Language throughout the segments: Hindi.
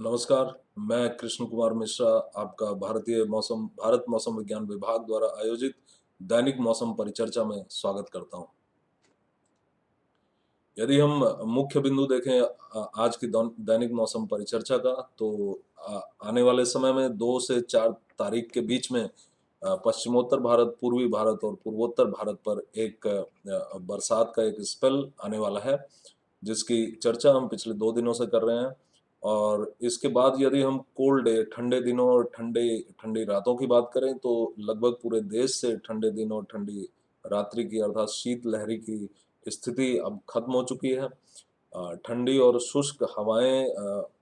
नमस्कार, मैं कृष्ण कुमार मिश्रा आपका भारत मौसम विज्ञान विभाग द्वारा आयोजित दैनिक मौसम परिचर्चा में स्वागत करता हूं। यदि हम मुख्य बिंदु देखें आज की दैनिक मौसम परिचर्चा का तो आने वाले समय में 2 से 4 तारीख के बीच में पश्चिमोत्तर भारत, पूर्वी भारत और पूर्वोत्तर भारत पर एक बरसात का एक स्पेल आने वाला है, जिसकी चर्चा हम पिछले 2 दिनों से कर रहे हैं। और इसके बाद यदि हम कोल्ड डे, ठंडे दिनों और ठंडी रातों की बात करें तो लगभग पूरे देश से ठंडे दिनों और ठंडी रात्रि की अर्थात शीत लहरी की स्थिति अब खत्म हो चुकी है। ठंडी और शुष्क हवाएं,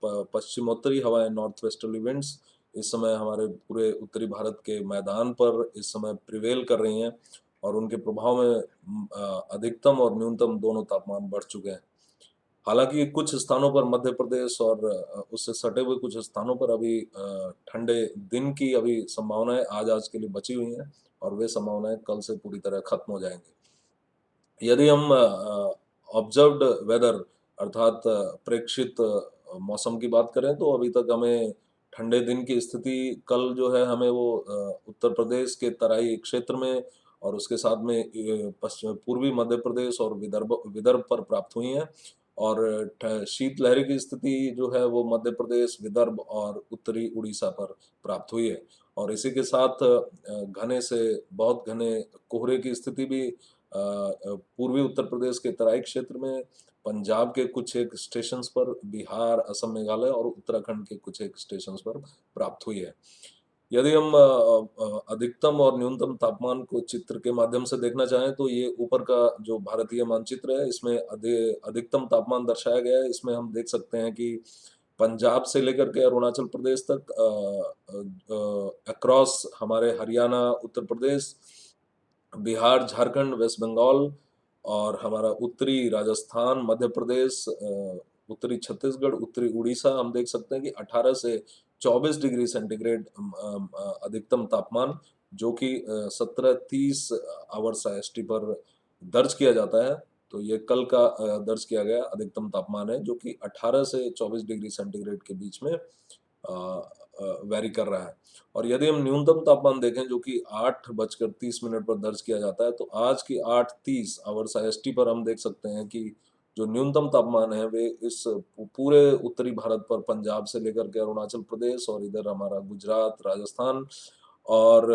पश्चिमोत्तरी हवाएं, नॉर्थ वेस्टर्ली विंड्स इस समय हमारे पूरे उत्तरी भारत के मैदान पर इस समय प्रिवेल कर रही हैं और उनके प्रभाव में अधिकतम और न्यूनतम दोनों तापमान बढ़ चुके हैं। हालांकि कुछ स्थानों पर मध्य प्रदेश और उससे सटे हुए कुछ स्थानों पर अभी ठंडे दिन की अभी संभावनाएं आज के लिए बची हुई हैं और वे संभावनाएं कल से पूरी तरह खत्म हो जाएंगी। यदि हम ऑब्जर्व्ड वेदर अर्थात प्रेक्षित मौसम की बात करें तो अभी तक हमें ठंडे दिन की स्थिति कल जो है हमें वो उत्तर प्रदेश के तराई क्षेत्र में और उसके साथ में पश्चिम पूर्वी मध्य प्रदेश और विदर्भ विदर्भ पर प्राप्त हुई हैं। और शीत लहरी की स्थिति जो है वो मध्य प्रदेश, विदर्भ और उत्तरी उड़ीसा पर प्राप्त हुई है। और इसी के साथ घने से बहुत घने कोहरे की स्थिति भी पूर्वी उत्तर प्रदेश के तराई क्षेत्र में, पंजाब के कुछ एक स्टेशंस पर, बिहार, असम, मेघालय और उत्तराखंड के कुछ एक स्टेशंस पर प्राप्त हुई है। यदि हम अधिकतम और न्यूनतम तापमान को चित्र के माध्यम से देखना चाहें तो ये ऊपर का जो भारतीय मानचित्र है इसमें अधिकतम तापमान दर्शाया गया है। इसमें हम देख सकते हैं कि पंजाब से लेकर के अरुणाचल प्रदेश तक अक्रॉस हमारे हरियाणा, उत्तर प्रदेश, बिहार, झारखंड, वेस्ट बंगाल और हमारा उत्तरी राजस्थान, मध्य प्रदेश, उत्तरी छत्तीसगढ़, उत्तरी उड़ीसा हम देख सकते हैं कि 18 से 24 डिग्री सेंटीग्रेड अधिकतम तापमान, जो कि 17:30 आवर्स IST पर दर्ज किया जाता है। तो ये कल का दर्ज किया गया अधिकतम तापमान है, जो कि 18 से 24 डिग्री सेंटीग्रेड के बीच में वैरी कर रहा है। और यदि हम न्यूनतम तापमान देखें जो कि 8:30 पर दर्ज किया जाता है, तो आज की 8:30 आवर्स IST पर हम देख सकते हैं कि जो न्यूनतम तापमान है वे इस पूरे उत्तरी भारत पर पंजाब से लेकर के अरुणाचल प्रदेश और इधर हमारा गुजरात, राजस्थान और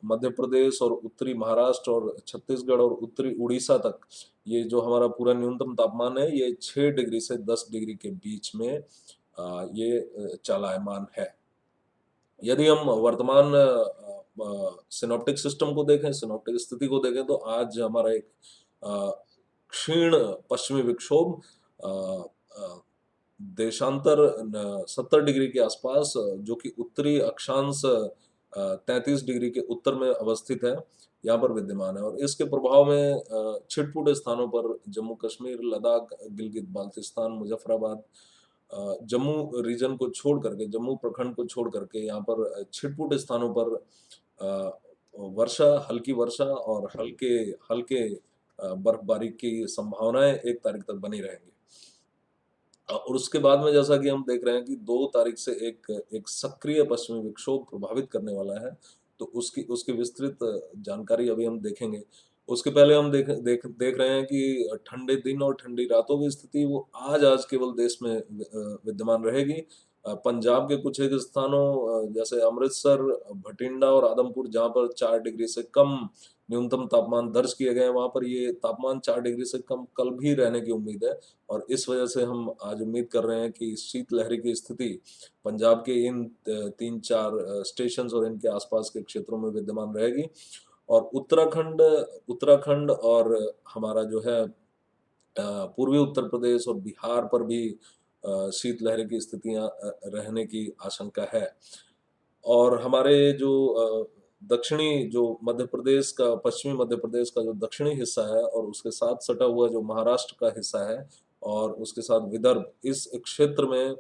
मध्य प्रदेश और उत्तरी महाराष्ट्र और छत्तीसगढ़ और उत्तरी उड़ीसा तक ये जो हमारा पूरा न्यूनतम तापमान है ये 6 डिग्री से 10 डिग्री के बीच में ये चालायमान है। यदि हम वर्तमान सिनॉप्टिक सिस्टम को देखें, सिनॉप्टिक स्थिति को देखें तो आज हमारा एक अ, क्षीण पश्चिमी विक्षोभ अ, अ, देशांतर 70 डिग्री के आसपास, जो कि उत्तरी अक्षांश 33 डिग्री के उत्तर में अवस्थित है, यहाँ पर विद्यमान है। और इसके प्रभाव में छिटपुट स्थानों पर जम्मू कश्मीर, लद्दाख, गिलगित बाल्टिस्तान, मुजफ्फराबाद, जम्मू रीजन को छोड़ करके, जम्मू प्रखंड को छोड़ करके यहाँ पर छिटपुट स्थानों पर अ, हल्की वर्षा और हल्के हल्के बर्फबारी की संभावनाएं 1 तारीख तक बनी रहेंगी। और उसके बाद में जैसा कि हम देख रहे हैं कि 2 तारीख से एक एक सक्रिय पश्चिमी विक्षोभ प्रभावित करने वाला है, तो उसकी उसकी विस्तृत जानकारी अभी हम देखेंगे। उसके पहले हम देख रहे हैं कि ठंडे दिन और ठंडी रातों की स्थिति वो आज केवल देश में विद्यमान रहेगी। पंजाब के कुछ एक स्थानों जैसे अमृतसर, भटिंडा और आदमपुर, जहाँ पर 4 डिग्री से कम न्यूनतम तापमान दर्ज किए गए हैं, वहाँ पर ये तापमान 4 डिग्री से कम कल भी रहने की उम्मीद है। और इस वजह से हम आज उम्मीद कर रहे हैं कि शीत लहरी की स्थिति पंजाब के इन 3-4 स्टेशंस और इनके आसपास के क्षेत्रों में विद्यमान रहेगी। और उत्तराखंड उत्तराखंड और हमारा जो है पूर्वी उत्तर प्रदेश और बिहार पर भी शीत लहर की स्थितियां रहने की आशंका है। और हमारे जो दक्षिणी जो मध्य प्रदेश का, पश्चिमी मध्य प्रदेश का जो दक्षिणी हिस्सा है और उसके साथ सटा हुआ जो महाराष्ट्र का हिस्सा है और उसके साथ विदर्भ, इस क्षेत्र में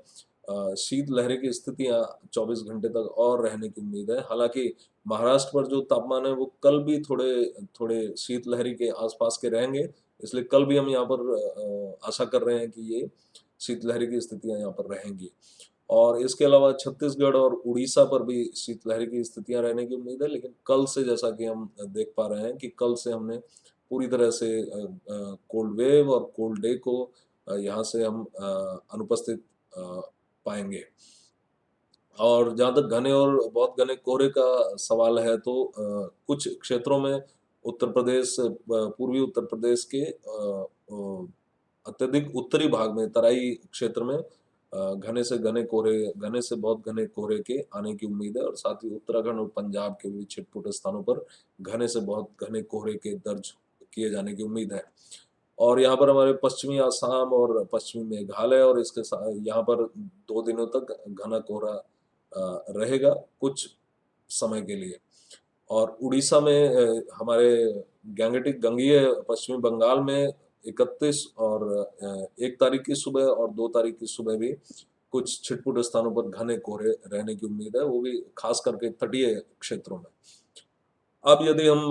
शीत लहर की स्थितियां 24 घंटे तक और रहने की उम्मीद है। हालांकि महाराष्ट्र पर जो तापमान है वो कल भी थोड़े थोड़े शीत लहरी के आसपास के रहेंगे, इसलिए कल भी हम यहाँ पर आशा कर रहे हैं कि ये शीतलहरी की स्थितियां यहाँ पर रहेंगी। और इसके अलावा छत्तीसगढ़ और उड़ीसा पर भी शीतलहर की स्थितियां रहने की उम्मीद है, लेकिन कल से जैसा कि हम देख पा रहे हैं कि कल से हमने पूरी तरह से कोल्ड वेव और कोल्ड डे को यहाँ से हम अनुपस्थित पाएंगे। और जहाँ तक घने और बहुत घने कोहरे का सवाल है तो कुछ क्षेत्रों में उत्तर प्रदेश, पूर्वी उत्तर प्रदेश के अत्यधिक उत्तरी भाग में तराई क्षेत्र में घने से घने कोहरे, घने से बहुत घने कोहरे के आने की उम्मीद है। और साथ ही उत्तराखंड और पंजाब के भी छिटपुट स्थानों पर घने से बहुत घने कोहरे के दर्ज किए जाने की उम्मीद है। और यहाँ पर हमारे पश्चिमी आसाम और पश्चिमी मेघालय और इसके साथ यहाँ पर 2 दिनों तक घना कोहरा रहेगा कुछ समय के लिए। और उड़ीसा में हमारे गैंगेटिक गंगीय पश्चिमी बंगाल में 31 और 1 तारीख की सुबह और 2 तारीख की सुबह भी कुछ छिटपुट स्थानों पर घने कोहरे रहने की उम्मीद है, वो भी खास करके तटीय क्षेत्रों में। अब यदि हम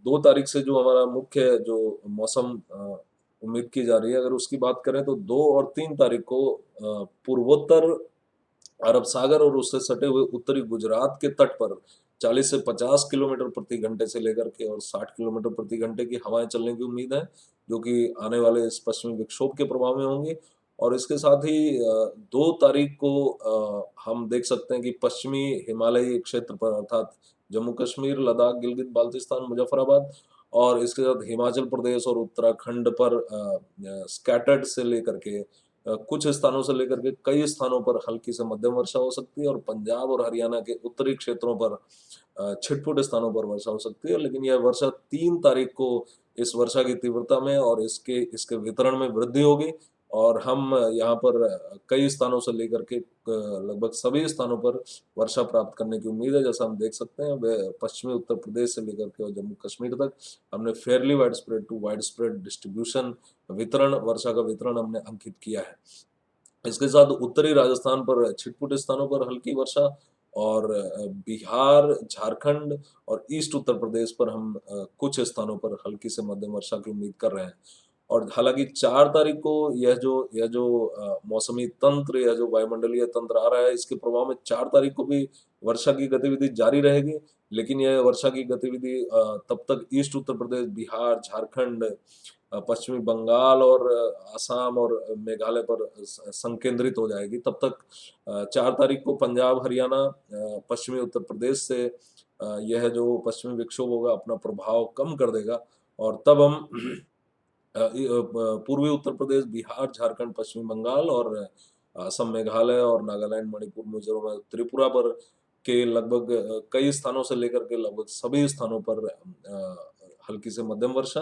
2 तारीख से जो हमारा मुख्य जो मौसम उम्मीद की जा रही है, अगर उसकी बात करें तो 2 और 3 तारीख को पूर्वोत्तर अरब सागर और उससे सटे हुए उत्तरी गुजरात के तट पर 40 से 50 किलोमीटर प्रति घंटे से लेकर के और 60 किलोमीटर प्रति घंटे की हवाएं चलने की उम्मीद है, जो कि आने वाले इस पश्चिमी विक्षोभ के प्रभाव में होंगी। और इसके साथ ही 2 तारीख को हम देख सकते हैं कि पश्चिमी हिमालयी क्षेत्र पर अर्थात जम्मू कश्मीर, लद्दाख, गिलगित बाल्टिस्तान, मुजफ्फराबाद और इसके साथ हिमाचल प्रदेश और उत्तराखंड पर स्कैटर्ड से लेकर के कुछ स्थानों से लेकर के कई स्थानों पर हल्की से मध्यम वर्षा हो सकती है। और पंजाब और हरियाणा के उत्तरी क्षेत्रों पर छिटपुट स्थानों पर वर्षा हो सकती है। लेकिन यह वर्षा 3 तारीख को इस वर्षा की तीव्रता में और इसके इसके वितरण में वृद्धि होगी। और हम यहाँ पर कई स्थानों से लेकर के लगभग सभी स्थानों पर वर्षा प्राप्त करने की उम्मीद है। जैसा हम देख सकते हैं पश्चिमी उत्तर प्रदेश से लेकर के और जम्मू कश्मीर तक हमने fairly widespread to widespread distribution वितरण, वर्षा का वितरण हमने अंकित किया है। इसके साथ उत्तरी राजस्थान पर छिटपुट स्थानों पर हल्की वर्षा और बिहार, झारखंड और ईस्ट उत्तर प्रदेश पर हम कुछ स्थानों पर हल्की से मध्यम वर्षा की उम्मीद कर रहे हैं। और हालांकि 4 तारीख को यह जो मौसमी तंत्र या जो वायुमंडलीय तंत्र आ रहा है, इसके प्रभाव में 4 तारीख को भी वर्षा की गतिविधि जारी रहेगी। लेकिन यह वर्षा की गतिविधि तब तक ईस्ट उत्तर प्रदेश, बिहार, झारखंड, पश्चिमी बंगाल और असम और मेघालय पर संकेंद्रित हो जाएगी। तब तक 4 तारीख को पंजाब, हरियाणा, पश्चिमी उत्तर प्रदेश से यह जो पश्चिमी विक्षोभ होगा अपना प्रभाव कम कर देगा। और तब हम पूर्वी उत्तर प्रदेश, बिहार, झारखंड, पश्चिमी बंगाल और असम, मेघालय और नागालैंड, मणिपुर, मिजोरम और त्रिपुरा पर के लगभग कई स्थानों से लेकर के लगभग सभी स्थानों पर हल्की से मध्यम वर्षा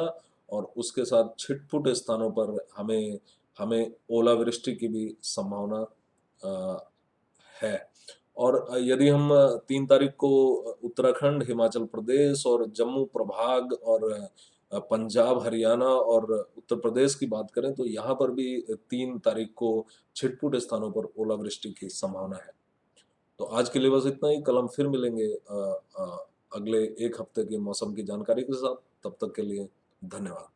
और उसके साथ छिटपुट स्थानों पर हमें हमें ओलावृष्टि की भी संभावना है। और यदि हम 3 तारीख को उत्तराखंड, हिमाचल प्रदेश और जम्मू प्रभाग और पंजाब, हरियाणा और उत्तर प्रदेश की बात करें तो यहाँ पर भी 3 तारीख को छिटपुट स्थानों पर ओलावृष्टि की संभावना है। तो आज के लिए बस इतना ही। कल हम फिर मिलेंगे अगले 1 हफ्ते के मौसम की जानकारी के साथ। तब तक के लिए धन्यवाद।